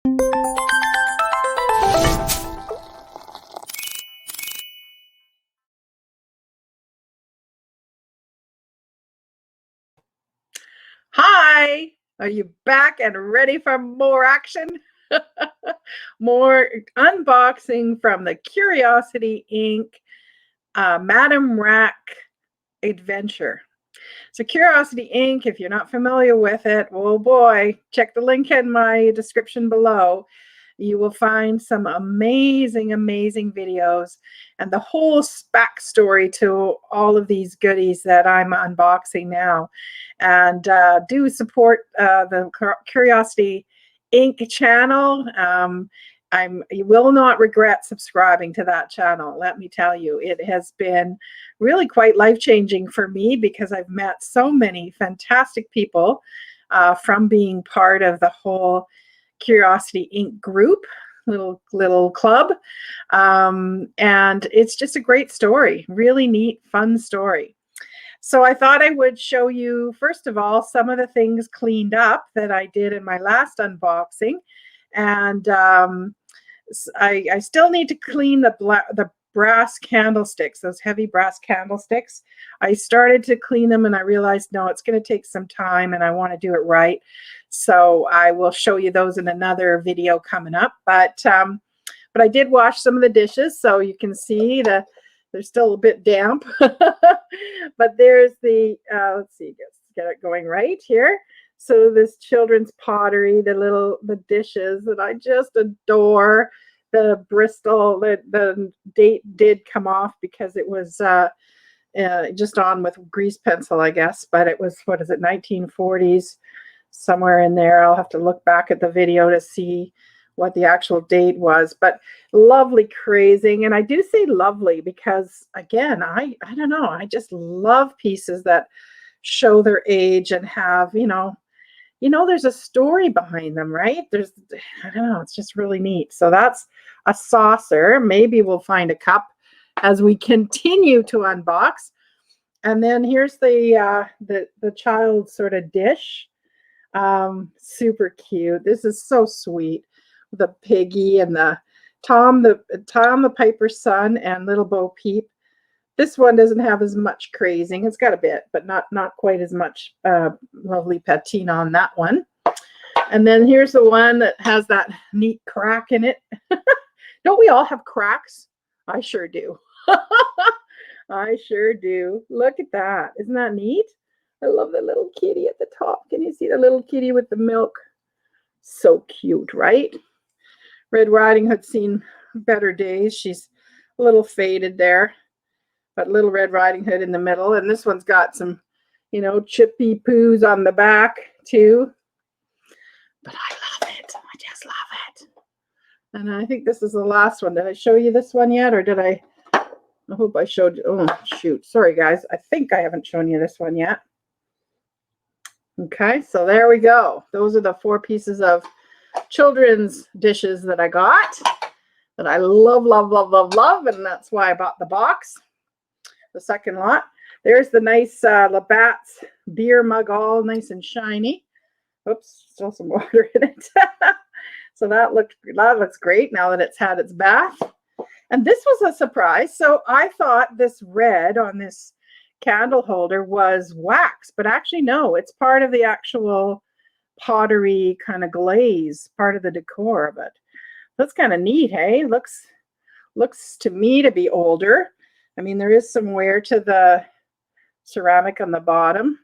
Hi, are you back and ready for more action? More unboxing from the Curiosity Inc. Madame Rac adventure. So Curiosity Inc., if you're not familiar with it, oh boy, check the link in my description below. You will find some amazing, amazing videos and the whole backstory to all of these goodies that I'm unboxing now. And do support the Curiosity Inc. channel. You will not regret subscribing to that channel. Let me tell you, it has been really quite life-changing for me because I've met so many fantastic people from being part of the whole Curiosity Inc. group, little club. And it's just a great story, really neat, fun story. So I thought I would show you, first of all, some of the things cleaned up that I did in my last unboxing. And I still need to clean the brass candlesticks, those heavy brass candlesticks. I started to clean them and I realized, no, it's going to take some time and I want to do it right. So I will show you those in another video coming up. But I did wash some of the dishes, so you can see they're still a bit damp. But there's the, let's see, get it going right here. So this children's pottery, the dishes that I just adore. The Bristol, the date did come off because it was just on with grease pencil, I guess. But it was, what is it, 1940s, somewhere in there. I'll have to look back at the video to see what the actual date was. But lovely crazing. And I do say lovely because, again, I don't know, I just love pieces that show their age and have, there's a story behind them, right? I don't know, it's just really neat. So that's a saucer. Maybe we'll find a cup as we continue to unbox. And then here's the child's sort of dish. Super cute. This is so sweet. The piggy and the Tom the Piper's son and little Bo Peep. This one doesn't have as much crazing. It's got a bit, but not quite as much lovely patina on that one. And then here's the one that has that neat crack in it. Don't we all have cracks? I sure do. I sure do. Look at that. Isn't that neat? I love the little kitty at the top. Can you see the little kitty with the milk? So cute, right? Red Riding Hood's seen better days. She's a little faded there. But Little Red Riding Hood in the middle. And this one's got some, chippy poos on the back too. But I love it. I just love it. And I think this is the last one. Did I show you this one yet? Or did I hope I showed you. Oh, shoot. Sorry, guys. I think I haven't shown you this one yet. Okay, so there we go. Those are the 4 pieces of children's dishes that I got that I love, love, love, love, love. And that's why I bought the box. The second lot. There's the nice Labatt's beer mug, all nice and shiny. Oops, still some water in it. So that looks great now that it's had its bath. And this was a surprise. So I thought this red on this candle holder was wax, but actually no, it's part of the actual pottery kind of glaze, part of the decor of it. That's kind of neat, hey? Looks to me to be older. I mean, there is some wear to the ceramic on the bottom.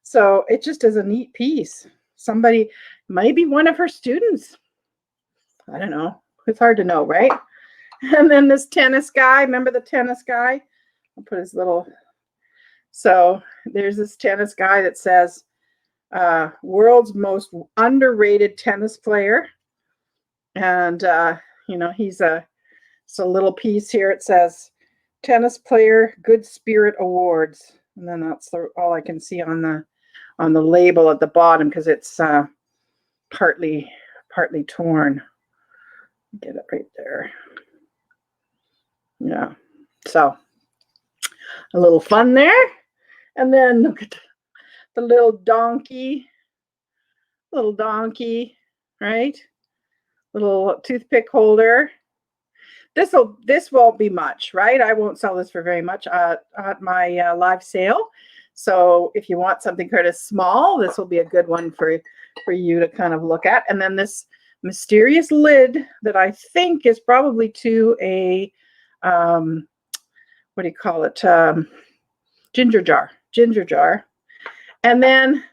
So it just is a neat piece. Somebody, maybe one of her students. I don't know. It's hard to know, right? And then this tennis guy. Remember the tennis guy? I'll put his little... So there's this tennis guy that says, world's most underrated tennis player. And, it's a little piece here. It says, Tennis Player Good Spirit Awards, and then that's all I can see on the label at the bottom because it's partly torn. Get it right there. Yeah. So a little fun there, and then look at the little donkey, right? little toothpick holder. This won't be much, right? I won't sell this for very much at my live sale. So if you want something kind of small, this will be a good one for you to kind of look at. And then this mysterious lid that I think is probably to a what do you call it? Ginger jar. And then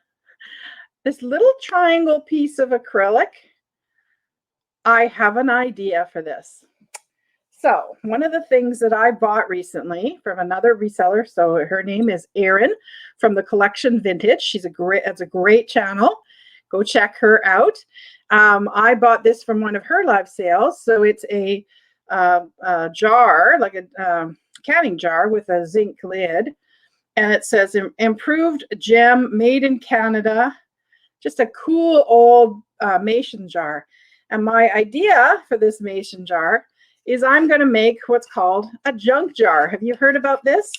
this little triangle piece of acrylic. I have an idea for this. So one of the things that I bought recently from another reseller, so her name is Erin from the Collection Vintage. It's a great channel. Go check her out. I bought this from one of her live sales. So it's a jar, like a canning jar with a zinc lid. And it says improved gem made in Canada. Just a cool old mason jar. And my idea for this mason jar is I'm going to make what's called a junk jar. Have you heard about this?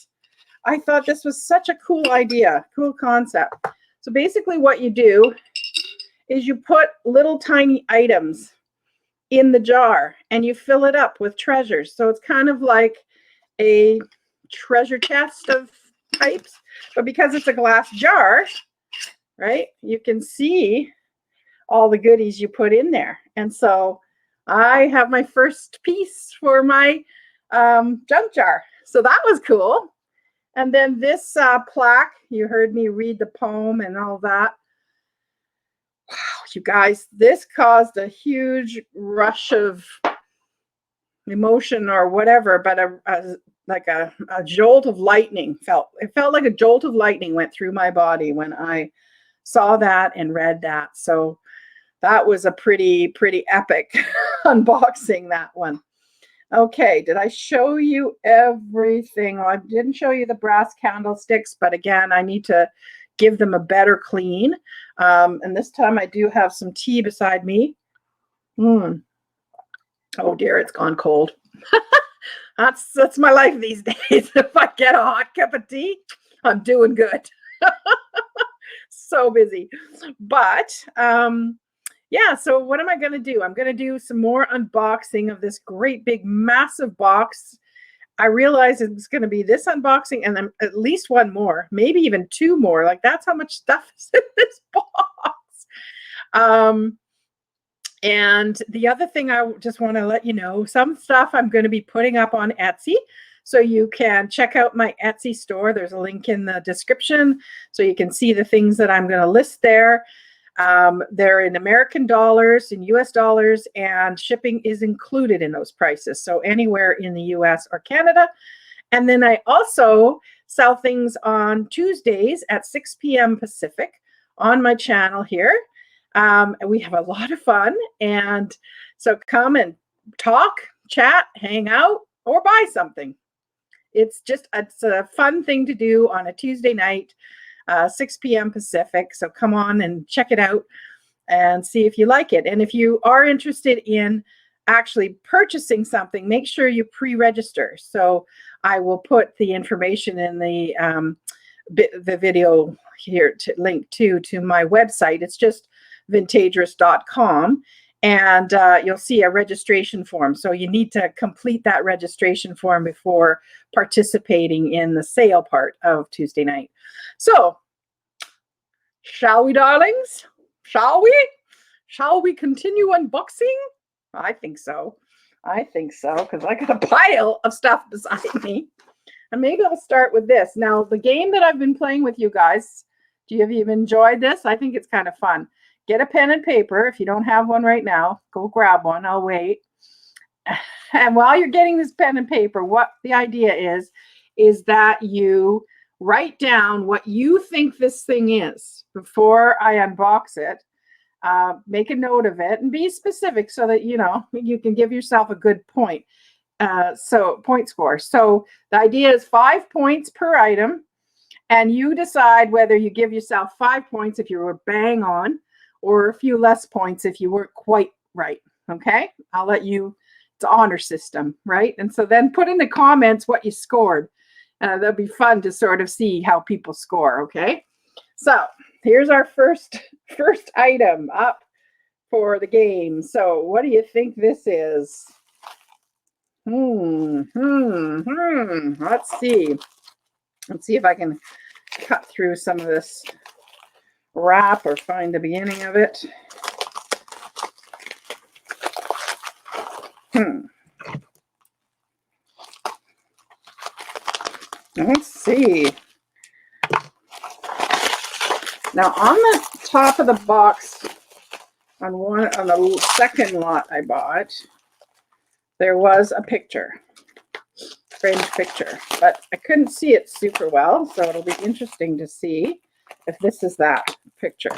I thought this was such a cool idea, cool concept. So basically what you do is you put little tiny items in the jar and you fill it up with treasures. So it's kind of like a treasure chest of types, but because it's a glass jar, right, you can see all the goodies you put in there. And so I have my first piece for my junk jar. So that was cool. And then this plaque, you heard me read the poem and all that. Wow, you guys, this caused a huge rush of emotion or whatever, but like a jolt of lightning it felt like a jolt of lightning went through my body when I saw that and read that. So that was a pretty epic unboxing, that one. Okay, did I show you everything? Well, I didn't show you the brass candlesticks, but again, I need to give them a better clean. And this time I do have some tea beside me. Oh dear, it's gone cold. That's my life these days. If I get a hot cup of tea, I'm doing good. So busy. But yeah, so what am I going to do? I'm going to do some more unboxing of this great big massive box. I realized it's going to be this unboxing and then at least one more, maybe even two more. Like that's how much stuff is in this box. And the other thing I just want to let you know, some stuff I'm going to be putting up on Etsy. So you can check out my Etsy store. There's a link in the description so you can see the things that I'm going to list there. They're in American dollars, in US dollars, and shipping is included in those prices. So anywhere in the US or Canada. And then I also sell things on Tuesdays at 6 p.m. Pacific on my channel here. And we have a lot of fun. And so come and talk, chat, hang out, or buy something. It's a fun thing to do on a Tuesday night. 6 p.m. Pacific. So come on and check it out and see if you like it. And if you are interested in actually purchasing something, make sure you pre-register. So I will put the information in the video here to link to my website. It's just vintagerous.com. And you'll see a registration form. So you need to complete that registration form before participating in the sale part of Tuesday night. So, shall we, darlings? Shall we? Shall we continue unboxing? I think so. I think so, because I got a pile of stuff beside me. And maybe I'll start with this. Now, the game that I've been playing with you guys, have you enjoyed this? I think it's kind of fun. Get a pen and paper. If you don't have one right now, go grab one. I'll wait. And while you're getting this pen and paper, what the idea is that you write down what you think this thing is before I unbox it. Make a note of it and be specific so that, you can give yourself a good point. So point score. So the idea is 5 points per item. And you decide whether you give yourself 5 points if you were bang on, or a few less points if you weren't quite right. Okay, I'll let you, it's an honor system, right? And so then put in the comments what you scored. That'll be fun to sort of see how people score. Okay, so here's our first item up for the game. So what do you think this is? Let's see. Let's see if I can cut through some of this wrap or find the beginning of it. Let's see. Now on the top of the box, on the second lot I bought, there was a picture, framed picture, but I couldn't see it super well, so it'll be interesting to see if this is that picture.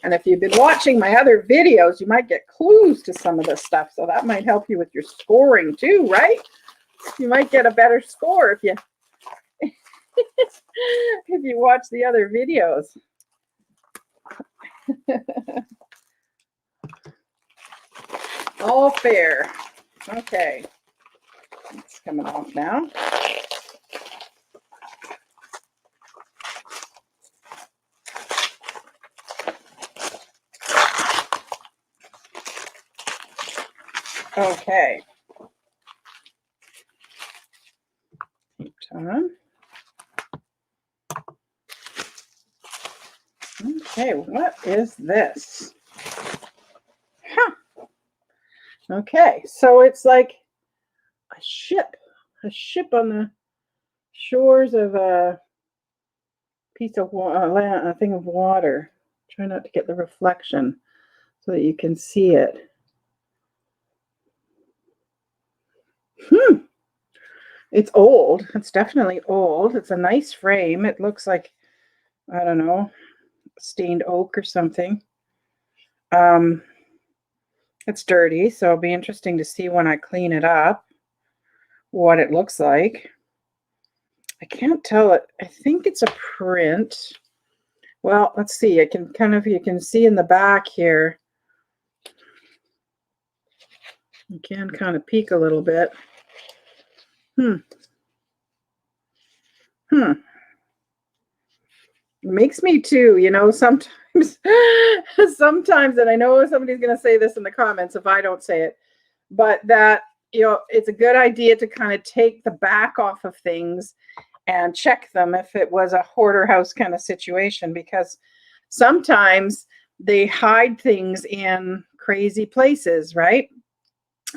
And if you've been watching my other videos, you might get clues to some of this stuff, so that might help you with your scoring too, right? You might get a better score if you if you watch the other videos. All fair. Okay, it's coming off now. Okay. Okay, what is this? Huh. Okay, so it's like a ship on the shores of a piece of land, a thing of water. Try not to get the reflection so that you can see it. It's old. It's definitely old. It's a nice frame. It looks like, I don't know, stained oak or something. It's dirty, so it'll be interesting to see when I clean it up what it looks like. I can't tell it. I think it's a print. Well, let's see. I can you can see in the back here. You can kind of peek a little bit. It makes me too, you know, sometimes, and I know somebody's going to say this in the comments if I don't say it, but that, you know, it's a good idea to kind of take the back off of things and check them if it was a hoarder house kind of situation, because sometimes they hide things in crazy places, right?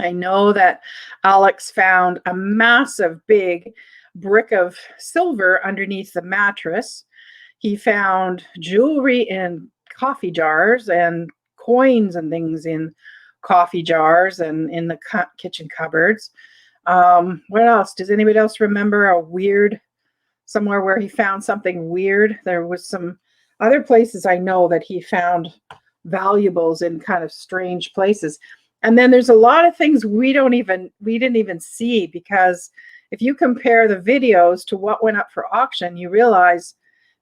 I know that Alex found a massive big brick of silver underneath the mattress. He found jewelry in coffee jars and coins and things in coffee jars and in the kitchen cupboards. What else? Does anybody else remember a weird, somewhere where he found something weird? There was some other places I know that he found valuables in kind of strange places. And then there's a lot of things we didn't even see, because if you compare the videos to what went up for auction, you realize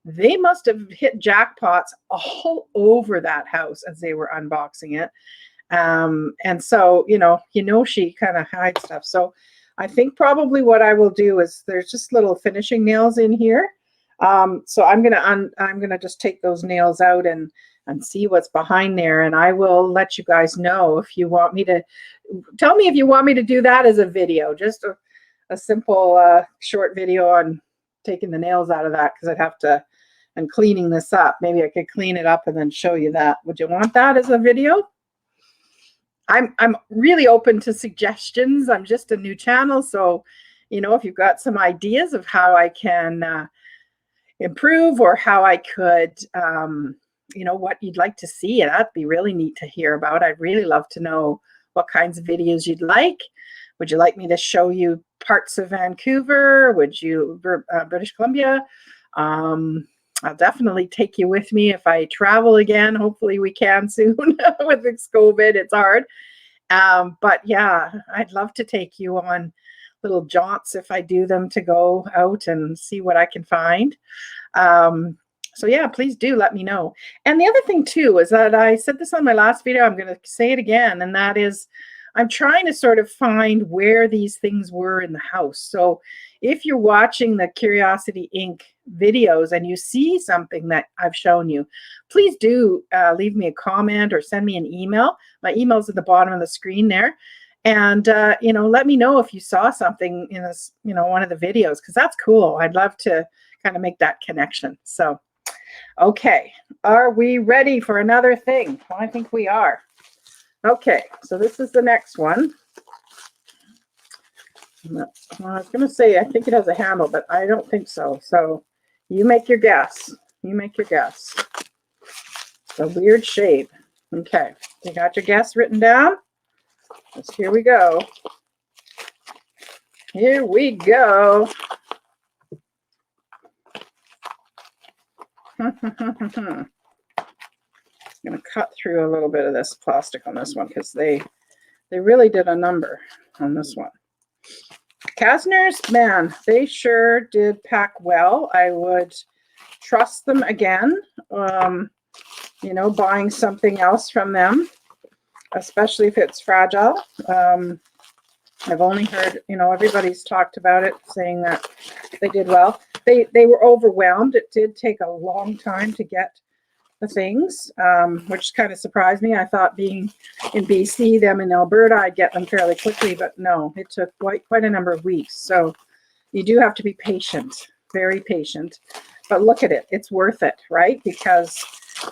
they must have hit jackpots all over that house as they were unboxing it. And so, you know, she kind of hides stuff. So I think probably what I will do is there's just little finishing nails in here. So I'm gonna just take those nails out and see what's behind there, and I will let you guys know if you want me to. Tell me if you want me to do that as a video, just a simple short video on taking the nails out of that, because I'd have to, and cleaning this up. Maybe I could clean it up and then show you that. Would you want that as a video? I'm really open to suggestions. I'm just a new channel, so you know, if you've got some ideas of how I can improve, or how I could you know, what you'd like to see, that'd be really neat to hear about. I'd really love to know what kinds of videos you'd like. Would you like me to show you parts of Vancouver? Would you British Columbia? I'll definitely take you with me if I travel again. Hopefully we can soon. With this COVID, it's hard. But yeah, I'd love to take you on little jaunts if I do them, to go out and see what I can find. So yeah, please do let me know. And the other thing too is that I said this on my last video, I'm going to say it again, and that is I'm trying to sort of find where these things were in the house. So if you're watching the Curiosity Inc. videos and you see something that I've shown you, please do leave me a comment or send me an email. My email's at the bottom of the screen there. And, you know, let me know if you saw something in this, you know, one of the videos, because that's cool. I'd love to kind of make that connection. So, okay. Are we ready for another thing? Well, I think we are. Okay. So this is the next one. Well, I was going to say, I think it has a handle, but I don't think so. So you make your guess. You make your guess. It's a weird shape. Okay. You got your guess written down? Here we go. Here we go. I'm going to cut through a little bit of this plastic on this one because they really did a number on this one. Kastner's, man, they sure did pack well. I would trust them again, you know, buying something else from them, especially if it's fragile. I've only heard, you know, everybody's talked about it, saying that they did well. They were overwhelmed. It did take a long time to get the things, which kind of surprised me. I thought, being in BC, them in Alberta, I'd get them fairly quickly, but no, it took quite a number of weeks. So you do have to be patient, very patient. But look at it, it's worth it, right? Because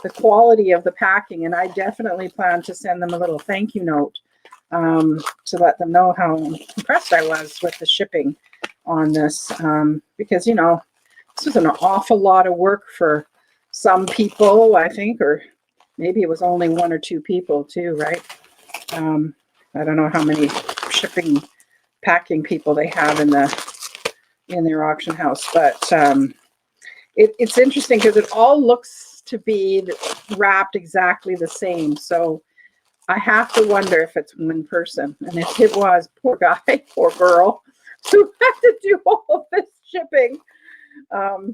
the quality of the packing, and I definitely plan to send them a little thank you note to let them know how impressed I was with the shipping on this, because, you know, this was an awful lot of work for some people, I think, or maybe it was only one or two people too, right? I don't know how many shipping, packing people they have in their auction house, but it's interesting because it all looks to be wrapped exactly the same. So I have to wonder if it's one person, and if it was, poor guy, poor girl, who had to do all of this shipping.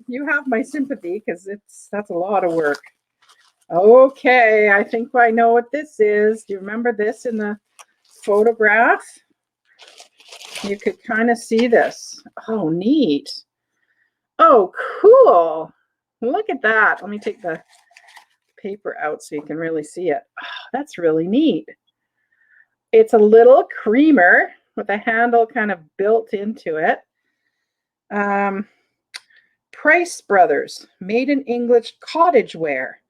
You have my sympathy, because that's a lot of work. Okay, I think I know what this is. Do you remember this in the photograph? You could kind of see this. Oh, neat. Oh, cool. Look at that. Let me take the paper out so you can really see it. Oh, that's really neat. It's a little creamer with a handle kind of built into it. Price Brothers, made in English cottage ware.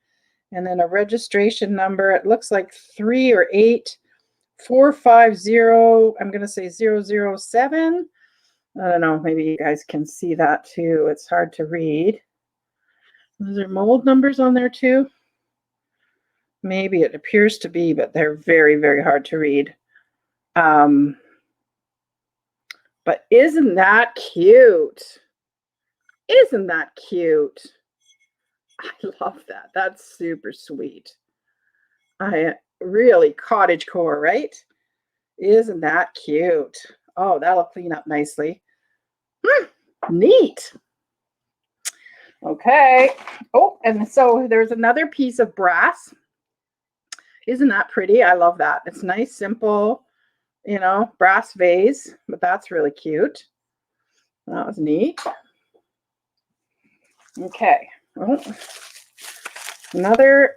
And then a registration number. It looks like 3 or 8 450. I'm going to say 007. I don't know. Maybe you guys can see that too. It's hard to read. Those are mold numbers on there too. Maybe it appears to be, but they're very, very hard to read. But isn't that cute? Isn't that cute? I love that. That's super sweet. I really cottagecore, right? Isn't that cute? Oh, that'll clean up nicely. Neat. Okay. Oh, and so there's another piece of brass. Isn't that pretty? I love that. It's nice, simple, you know, brass vase, but that's really cute. That was neat. Okay. Oh, another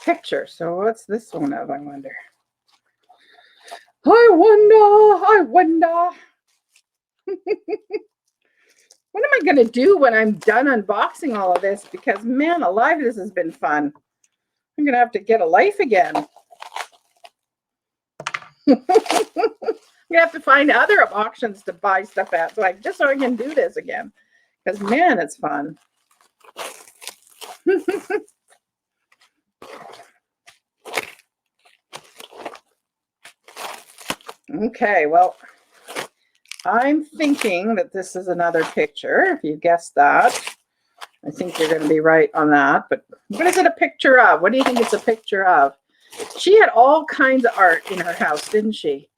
picture. So what's this one of, I wonder? I wonder. What am I going to do when I'm done unboxing all of this? Because, man alive, this has been fun. I'm going to have to get a life again. I'm going to have to find other auctions to buy stuff at, so I can do this again. Because, man, it's fun. Okay, well, I'm thinking that this is another picture. If you guessed that, I think you're going to be right on that. But what is it a picture of? What do you think it's a picture of? She had all kinds of art in her house, didn't she?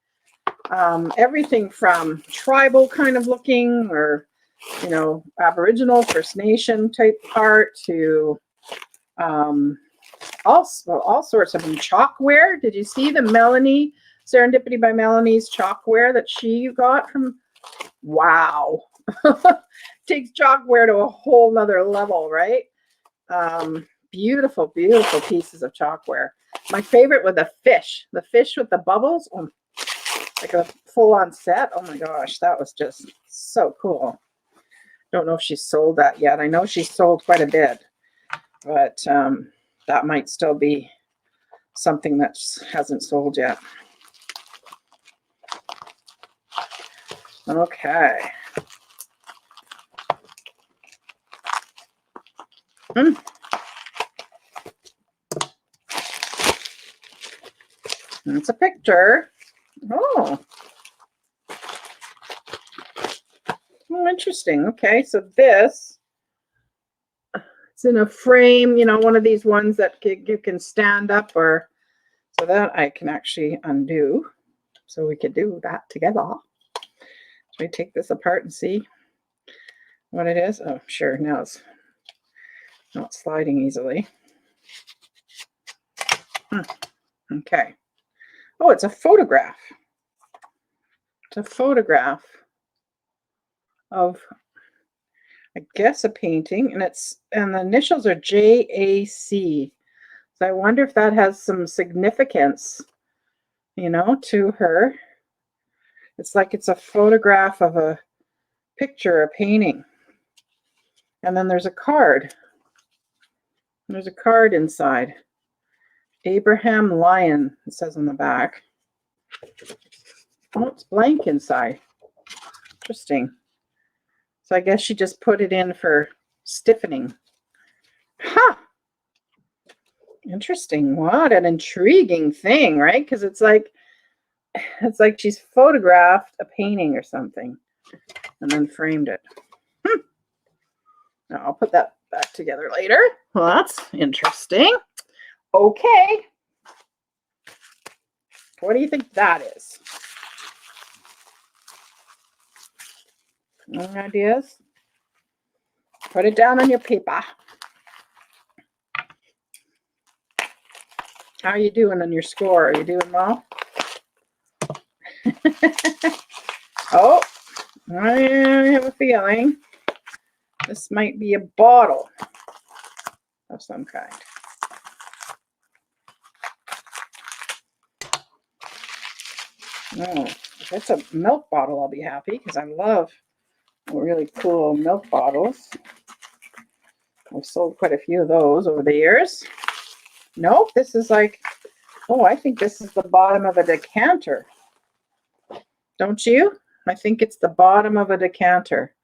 Everything from tribal kind of looking, or, you know, Aboriginal, First Nation type art, to all sorts of them. Chalkware. Did you see the Serendipity by Melanie's chalkware that she got from Wow. Takes chalkware to a whole nother level, right? Beautiful, beautiful pieces of chalkware. My favorite with the fish with the bubbles, like a full-on set. Oh my gosh, that was just so cool. Don't know if she sold that yet. I know she sold quite a bit, but that might still be something that hasn't sold yet. Okay. That's a picture. Oh, interesting. Okay, so this, it's in a frame, you know, one of these ones that you can stand up, or so that I can actually undo. So we could do that together. Should we take this apart and see what it is? Oh, sure. Now it's not sliding easily. Okay. Oh, it's a photograph. It's a photograph of, I guess, a painting, and the initials are JAC. So I wonder if that has some significance, you know, to her. It's like it's a photograph of a picture, a painting. And then there's a card. There's a card inside. Abraham Lyon, it says on the back. Oh, it's blank inside. Interesting. So I guess she just put it in for stiffening. Huh. Interesting. What an intriguing thing, right? Because it's like she's photographed a painting or something and then framed it. Now I'll put that back together later. Well, that's interesting. Okay. What do you think that is? Any ideas? Put it down on your paper. How are you doing on your score? Are you doing well? Oh, I have a feeling this might be a bottle of some kind. Oh, if it's a milk bottle, I'll be happy because I love really cool milk bottles. I've sold quite a few of those over the years. Nope, this is like, oh, I think this is the bottom of a decanter. Don't you? I think it's the bottom of a decanter.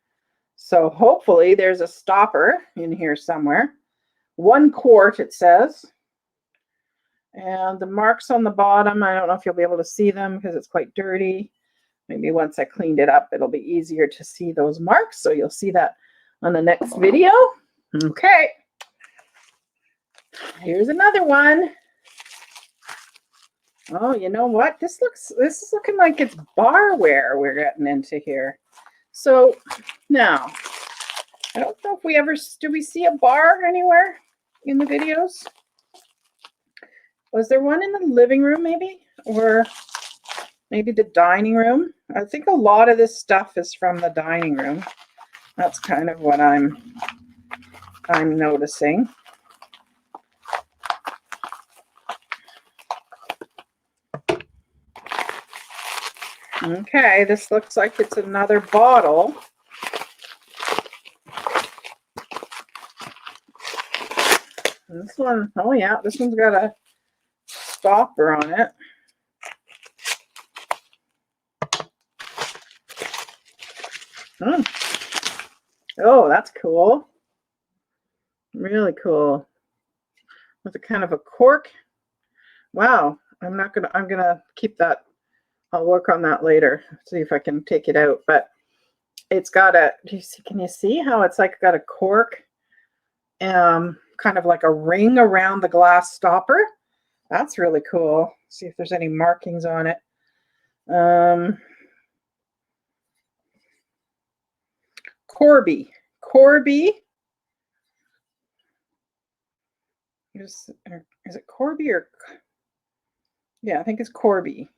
So hopefully there's a stopper in here somewhere. 1 quart, it says. And the marks on the bottom, I don't know if you'll be able to see them because it's quite dirty. Maybe once I cleaned it up, it'll be easier to see those marks. So you'll see that on the next video. Okay. Here's another one. Oh, you know what? This is looking like it's barware we're getting into here. So now, I don't know if do we see a bar anywhere in the videos? Was there one in the living room maybe? Or maybe the dining room? I think a lot of this stuff is from the dining room. That's kind of what I'm noticing. Okay, this looks like it's another bottle. This one, oh yeah, this one's got a stopper on it. Oh, that's cool. Really cool. With a kind of a cork. Wow, I'm gonna keep that. I'll work on that later. See if I can take it out. But it's got a, can you see how it's like got a cork? Kind of like a ring around the glass stopper. That's really cool. See if there's any markings on it. Corby. Is it Corby or? Yeah, I think it's Corby.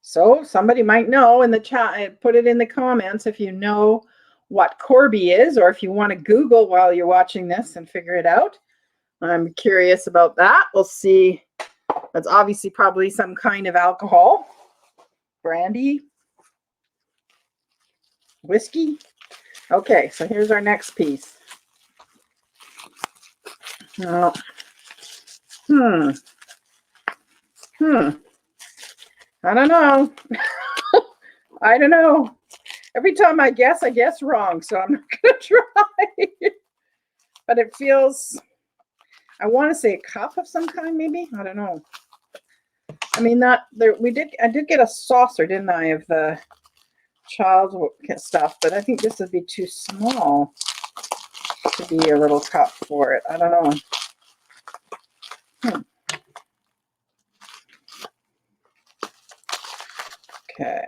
So somebody might know in the chat, put it in the comments if you know what Corby is, or if you want to Google while you're watching this and figure it out. I'm curious about that. We'll see. That's obviously probably some kind of alcohol. Brandy. Whiskey. Okay, so here's our next piece. Oh. I don't know. I don't know. Every time I guess wrong, so I'm not going to try. But it feels, I want to say a cup of some kind, maybe. I don't know. I mean, I did get a saucer, didn't I, of the child stuff, but I think this would be too small to be a little cup for it. I don't know. Okay.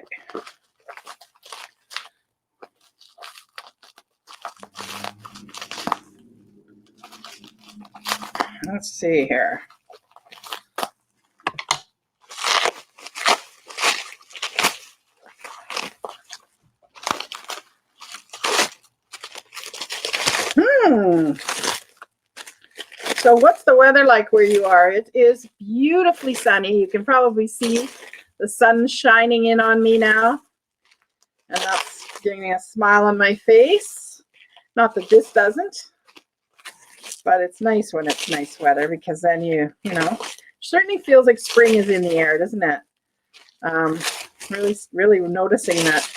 Let's see here. So what's the weather like where you are? It is beautifully sunny. You can probably see the sun shining in on me now. And that's giving me a smile on my face. Not that this doesn't, but it's nice when it's nice weather, because then you know, certainly feels like spring is in the air, doesn't it? Really noticing that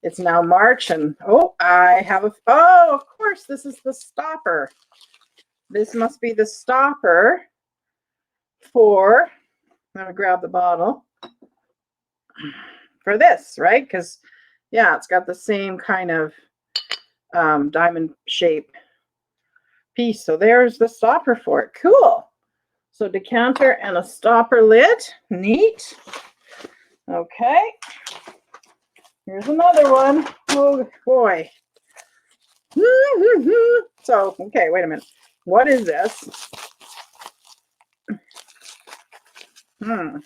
it's now March, and I have of course, this is the stopper. This must be the stopper for, I'm gonna grab the bottle for this, right? Because yeah, it's got the same kind of diamond shape piece. So there's the stopper for it. Cool. So decanter and a stopper lid. Neat. Okay. Here's another one. Oh boy. So, okay, wait a minute. What is this? Now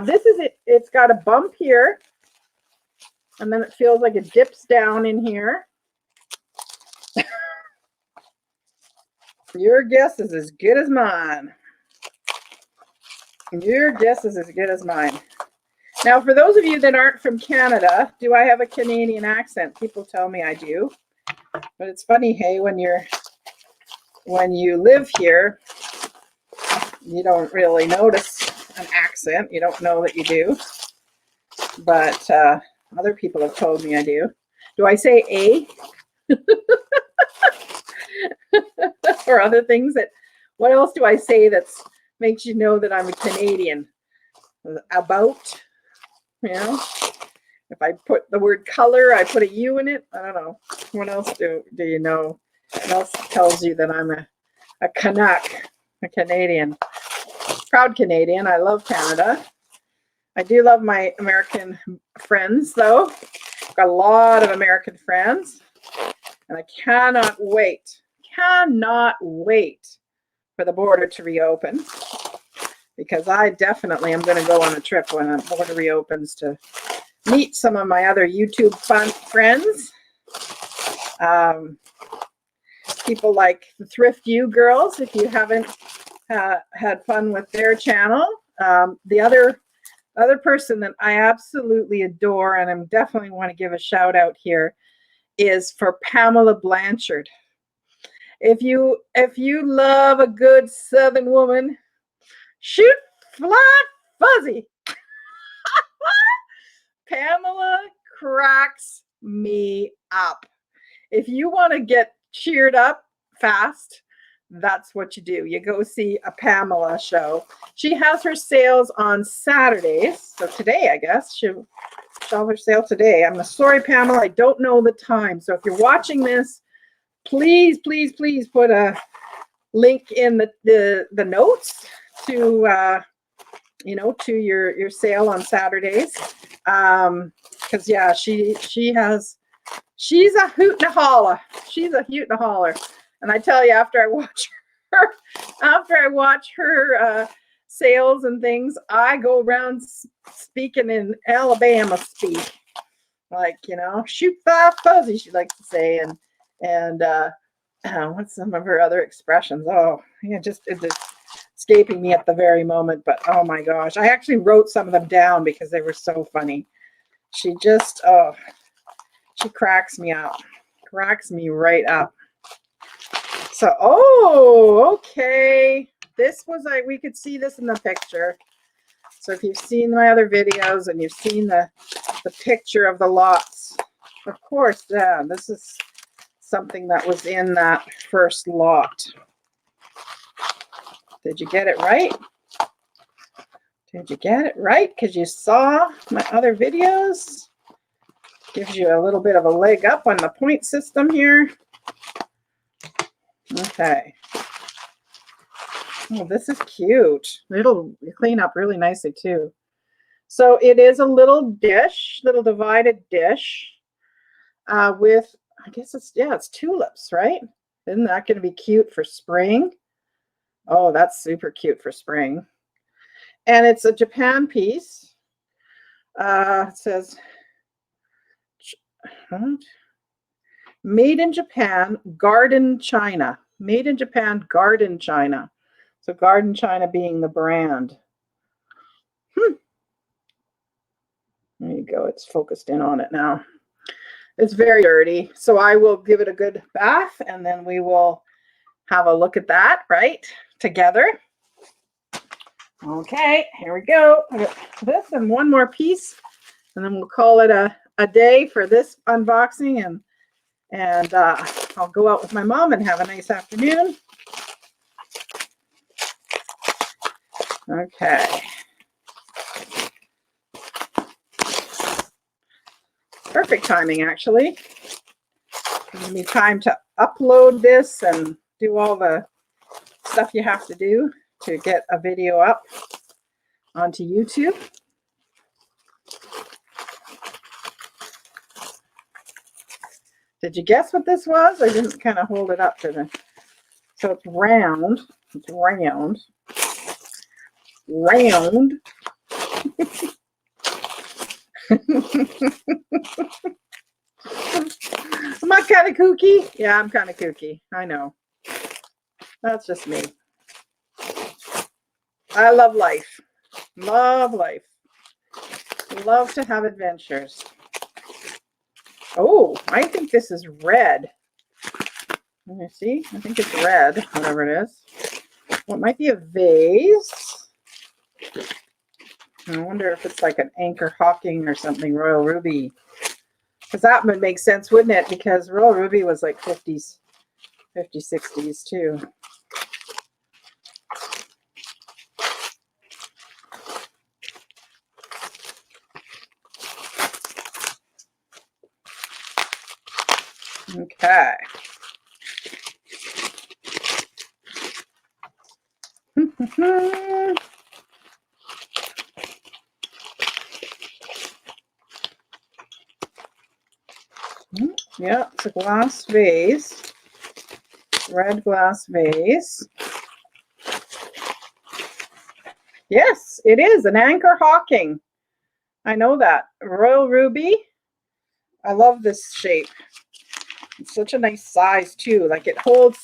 this is it. It's got a bump here, and then it feels like it dips down in here. Your guess is as good as mine. Your guess is as good as mine. Now, for those of you that aren't from Canada, do I have a Canadian accent? People tell me I do. But it's funny, hey, when you live here, you don't really notice an accent. You don't know that you do. But other people have told me I do. Do I say a? Or other things that, what else do I say that makes you know that I'm a Canadian? About, you know? If I put the word color, I put a U in it. I don't know. What else do you know? What else tells you that I'm a Canuck, a Canadian? Proud Canadian. I love Canada. I do love my American friends, though. I've got a lot of American friends. And I cannot wait for the border to reopen. Because I definitely am going to go on a trip when the border reopens to meet some of my other YouTube friends. People like the Thift U girls, if you haven't had fun with their channel. The other person that I absolutely adore, and I definitely want to give a shout out here, is for Pamela Blanchard. If you love a good Southern woman, shoot, fly, fuzzy. Pamela cracks me up. If you want to get cheered up fast, that's what you do. You go see a Pamela show. She has her sales on Saturdays. So today, I guess, she'll have her sale today. I'm sorry, Pamela, I don't know the time. So if you're watching this, please, please, please put a link in the notes to to your sale on Saturdays. Because yeah, she's a hoot and a holler. She's a hoot and a holler. And I tell you, after I watch her sales and things, I go around speaking in Alabama speak. Like, you know, shoot 5 fuzzy, she likes to say. And what's some of her other expressions? Oh, yeah, it's just escaping me at the very moment. But oh my gosh, I actually wrote some of them down because they were so funny. She just, oh, she cracks me up. Cracks me right up. So, oh, okay. This was like, we could see this in the picture. So if you've seen my other videos and you've seen the picture of the lots, of course, yeah, this is something that was in that first lot. Did you get it right? Did you get it right? Because you saw my other videos. Gives you a little bit of a leg up on the point system here. Okay. Oh, this is cute. It'll clean up really nicely too. So it is a little dish, little divided dish with, I guess it's tulips, right? Isn't that going to be cute for spring? Oh, that's super cute for spring. And it's a Japan piece. It says, made in Japan, garden china. Made in Japan, garden china. So garden china being the brand. There you go. It's focused in on it now. It's very dirty. So I will give it a good bath and then we will have a look at that, right? Together. Okay, here we go. I got this and one more piece. And then we'll call it a day for this unboxing. And I'll go out with my mom and have a nice afternoon. Okay. Perfect timing, actually. Give me time to upload this and do all the stuff you have to do to get a video up onto YouTube. Did you guess what this was? I didn't kind of hold it up to the... So it's round. It's round. Round. Am I kind of kooky? Yeah, I'm kind of kooky. I know. That's just me. I love life. Love life. Love to have adventures. Oh, I think this is red. Let me see. I think it's red, whatever it is. Well, it might be a vase. I wonder if it's like an antiquehunting or something, Royal Ruby. Because that would make sense, wouldn't it? Because Royal Ruby was like 50s, 50s, 60s too. Okay. Yeah, it's a glass vase, red glass vase. Yes, it is an antiquehunting. I know that. Royal Ruby. I love this shape. It's such a nice size too. Like it holds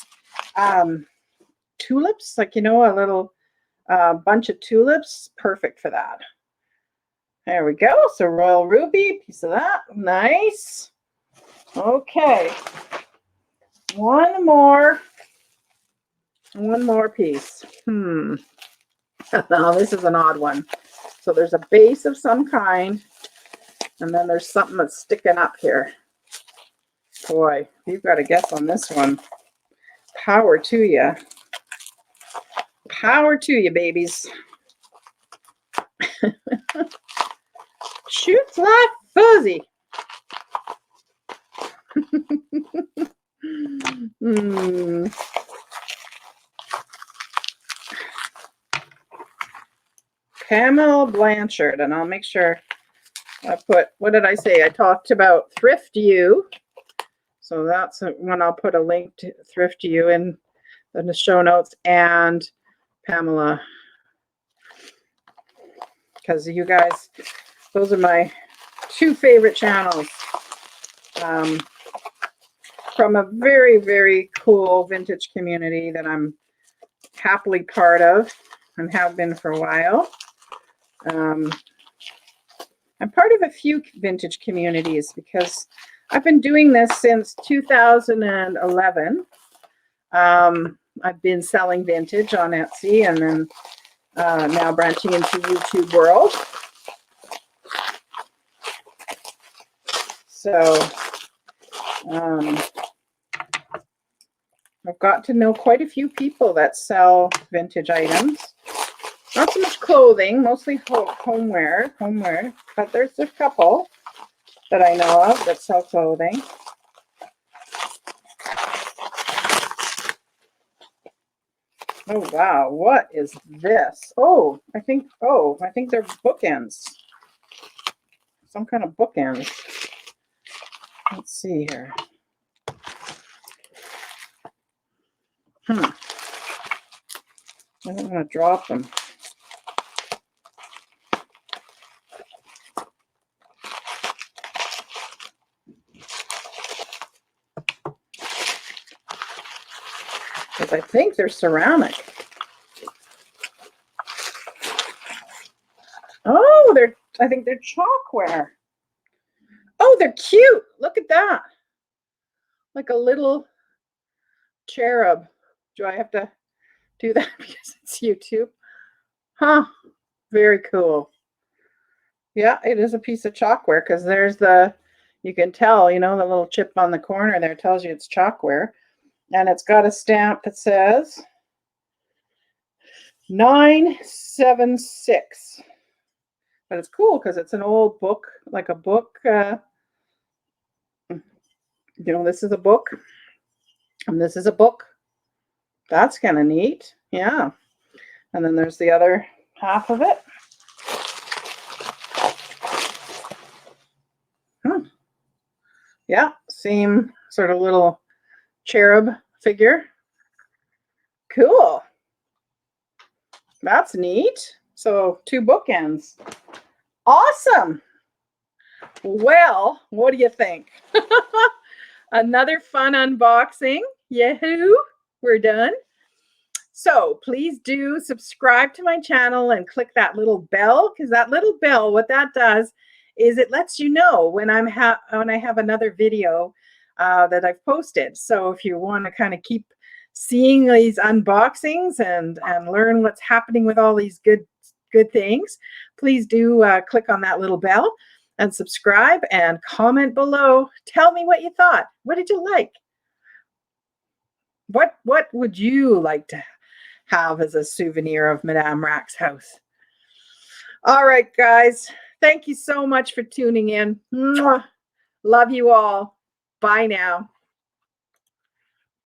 tulips, like, you know, a little bunch of tulips. Perfect for that. There we go. So Royal Ruby, piece of that. Nice. Okay. One more piece. Now this is an odd one. So there's a base of some kind, and then there's something that's sticking up here. Boy, you've got a guess on this one. Power to you. Power to you, babies. Shoots like fuzzy. Pamela Blanchard, and I'll make sure I put, what did I say? I talked about Thift U. So that's when I'll put a link to Thift U in the show notes, and Pamela because you guys, those are my two favorite channels. From a very, very cool vintage community that I'm happily part of and have been for a while. I'm part of a few vintage communities because I've been doing this since 2011. I've been selling vintage on Etsy and then now branching into YouTube world. So I've got to know quite a few people that sell vintage items. Not so much clothing, mostly homeware, but there's a couple that I know of that sell clothing. Oh wow, what is this? Oh, I think they're bookends. Some kind of bookends. Let's see here. I don't want to drop them. Because I think they're ceramic. Oh, I think they're chalkware. Oh, they're cute. Look at that. Like a little cherub. Do I have to do that because it's YouTube? Huh. Very cool. Yeah, it is a piece of chalkware because there's you can tell, you know, the little chip on the corner there tells you it's chalkware. And it's got a stamp that says 976. But it's cool because it's an old book, like a book. You know, this is a book. And this is a book. That's kind of neat. Yeah. And then there's the other half of it. Yeah, same sort of little cherub figure. Cool. That's neat. So 2 bookends. Awesome. Well, what do you think? Another fun unboxing. Yahoo! We're done. So please do subscribe to my channel and click that little bell, because that little bell, what that does is it lets you know when I have another video that I've posted. So if you want to kind of keep seeing these unboxings and learn what's happening with all these good things, please do click on that little bell and subscribe and comment below. Tell me what you thought. What did you like? What would you like to have as a souvenir of Madame Rac's house? All right, guys. Thank you so much for tuning in. Mwah. Love you all. Bye now.